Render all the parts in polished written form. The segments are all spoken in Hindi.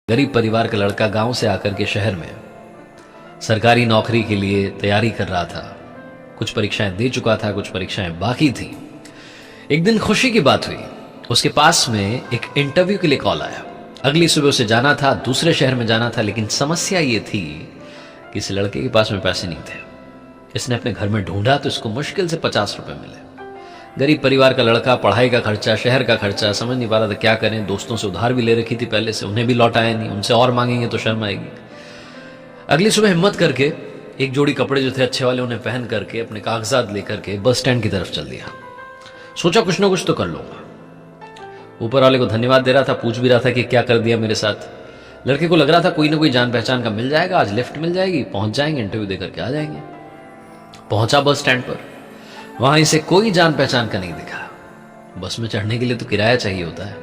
गरीब परिवार का लड़का गांव से आकर के शहर में सरकारी नौकरी के लिए तैयारी कर रहा था। कुछ परीक्षाएं दे चुका था, कुछ परीक्षाएं बाकी थी। एक दिन खुशी की बात हुई, उसके पास में एक इंटरव्यू के लिए कॉल आया। अगली सुबह उसे जाना था, दूसरे शहर में जाना था, लेकिन समस्या ये थी कि इस लड़के के पास में पैसे नहीं थे। इसने अपने घर में ढूंढा तो इसको मुश्किल से 50 रुपए मिले। गरीब परिवार का लड़का, पढ़ाई का खर्चा, शहर का खर्चा, समझ नहीं पा रहा था क्या करें। दोस्तों से उधार भी ले रखी थी पहले से, उन्हें भी लौटाया नहीं, उनसे और मांगेंगे तो शर्म आएगी। अगली सुबह हिम्मत करके एक जोड़ी कपड़े जो थे अच्छे वाले उन्हें पहन करके अपने कागजात लेकर के बस स्टैंड की तरफ चल दिया। सोचा कुछ ना कुछ तो कर लूंगा। ऊपर वाले को धन्यवाद दे रहा था, पूछ भी रहा था कि क्या कर दिया मेरे साथ। लड़के को लग रहा था कोई ना कोई जान पहचान का मिल जाएगा, आज लिफ्ट मिल जाएगी, पहुंच जाएंगे, इंटरव्यू देकर के आ जाएंगे। पहुंचा बस स्टैंड पर, वहां इसे कोई जान पहचान का नहीं दिखा। बस में चढ़ने के लिए तो किराया चाहिए होता है।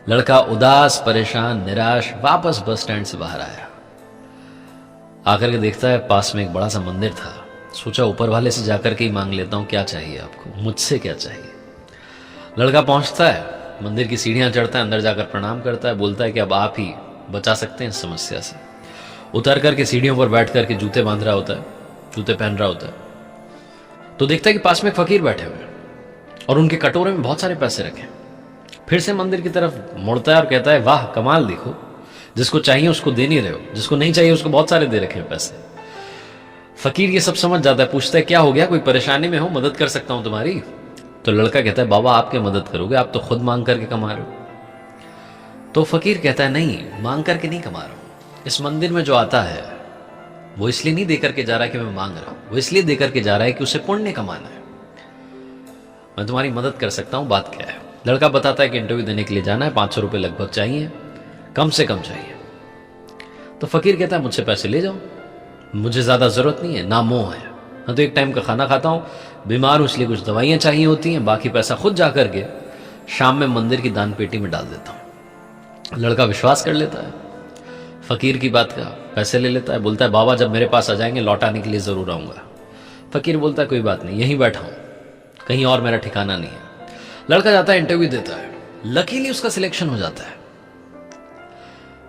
लड़का उदास, परेशान, निराश वापस बस स्टैंड से बाहर आया। आकर के देखता है पास में एक बड़ा सा मंदिर था। सोचा ऊपर वाले से जाकर के ही मांग लेता हूं, क्या चाहिए आपको, मुझसे क्या चाहिए। लड़का पहुंचता है, मंदिर की सीढ़ियां चढ़ता है, अंदर जाकर प्रणाम करता है, बोलता है कि अब आप ही बचा सकते हैं इस समस्या से। उतर करके सीढ़ियों पर बैठ करके जूते बांध रहा होता है, जूते पहन रहा होता है, तो देखता है कि पास में एक फकीर बैठे हुए और उनके कटोरे में बहुत सारे पैसे रखे। फिर से मंदिर की तरफ मुड़ता है और कहता है, वाह कमाल, देखो जिसको चाहिए उसको दे नहीं रहे हो, जिसको नहीं चाहिए उसको बहुत सारे दे रखे हैं पैसे। फकीर ये सब समझ जाता है, पूछता है क्या हो गया, कोई परेशानी में हो, मदद कर सकता हूं तुम्हारी। तो लड़का कहता है, बाबा आप क्या मदद करोगे, आप तो खुद मांग करके कमा रहे हो। तो फकीर कहता है, नहीं, मांग करके नहीं कमा रहा हूं। इस मंदिर में जो आता है वो इसलिए नहीं देकर के जा रहा है कि मैं मांग रहा हूं, वो इसलिए देकर के जा रहा है कि उसे पुण्य कमाना है। मैं तुम्हारी मदद कर सकता हूं, बात क्या है। लड़का बताता है कि इंटरव्यू देने के लिए जाना है, 500 रुपए लगभग चाहिए, कम से कम चाहिए। तो फकीर कहता है, मुझसे पैसे ले जाओ, मुझे ज्यादा जरूरत नहीं है, ना मोह है। मैं तो एक टाइम का खाना खाता हूं, बीमार हूं इसलिए कुछ दवाइयां चाहिए होती हैं, बाकी पैसा खुद जाकर के शाम में मंदिर की दान पेटी में डाल देता हूं। लड़का विश्वास कर लेता है फकीर की बात का, पैसे ले लेता है, बोलता है, बाबा जब मेरे पास आ जाएंगे लौटाने के लिए जरूर आऊंगा। फकीर बोलता है, कोई बात नहीं, यहीं बैठा हूं, कहीं और मेरा ठिकाना नहीं है। लड़का जाता है, इंटरव्यू देता है, लकीली उसका सिलेक्शन हो जाता है।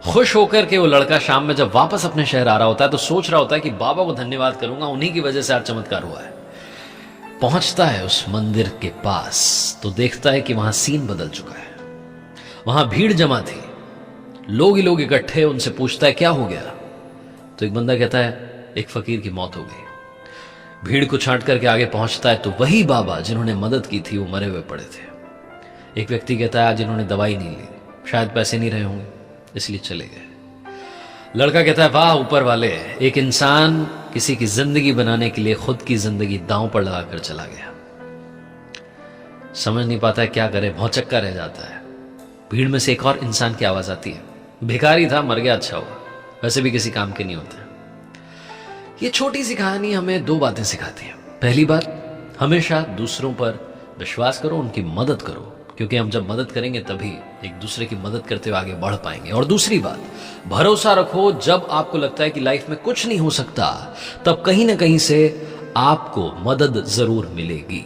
खुश होकर के वो लड़का शाम में जब वापस अपने शहर आ रहा होता है तो सोच रहा होता है कि बाबा को धन्यवाद करूंगा, उन्हीं की वजह से आज चमत्कार हुआ है। पहुंचता है उस मंदिर के पास तो देखता है कि वहां सीन बदल चुका है। वहां भीड़ जमा थी, लोग ही लोग इकट्ठे। उनसे पूछता है क्या हो गया, तो एक बंदा कहता है एक फकीर की मौत हो गई। भीड़ को छांट करके आगे पहुंचता है तो वही बाबा जिन्होंने मदद की थी वो मरे हुए पड़े थे। एक व्यक्ति कहता है आज इन्होंने दवाई नहीं ली, शायद पैसे नहीं रहे होंगे इसलिए चले गए। लड़का कहता है, वाह ऊपर वाले, एक इंसान किसी की जिंदगी बनाने के लिए खुद की जिंदगी दांव पर लगाकर चला गया। समझ नहीं पाता है क्या करे, भौचक्का रह जाता है। भीड़ में से एक और इंसान की आवाज आती है, भिखारी था, मर गया, अच्छा हुआ, वैसे भी किसी काम के नहीं होते। ये छोटी सी कहानी हमें 2 बातें सिखाती है। पहली बात, हमेशा दूसरों पर विश्वास करो, उनकी मदद करो, क्योंकि हम जब मदद करेंगे तभी एक दूसरे की मदद करते हुए आगे बढ़ पाएंगे। और दूसरी बात, भरोसा रखो, जब आपको लगता है कि लाइफ में कुछ नहीं हो सकता तब कहीं ना कहीं से आपको मदद जरूर मिलेगी।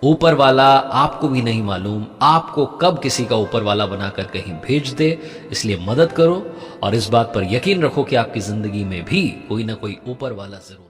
ऊपर वाला आपको भी नहीं मालूम आपको कब किसी का ऊपर वाला बनाकर कहीं भेज दे, इसलिए मदद करो और इस बात पर यकीन रखो कि आपकी जिंदगी में भी कोई ना कोई ऊपर वाला जरूर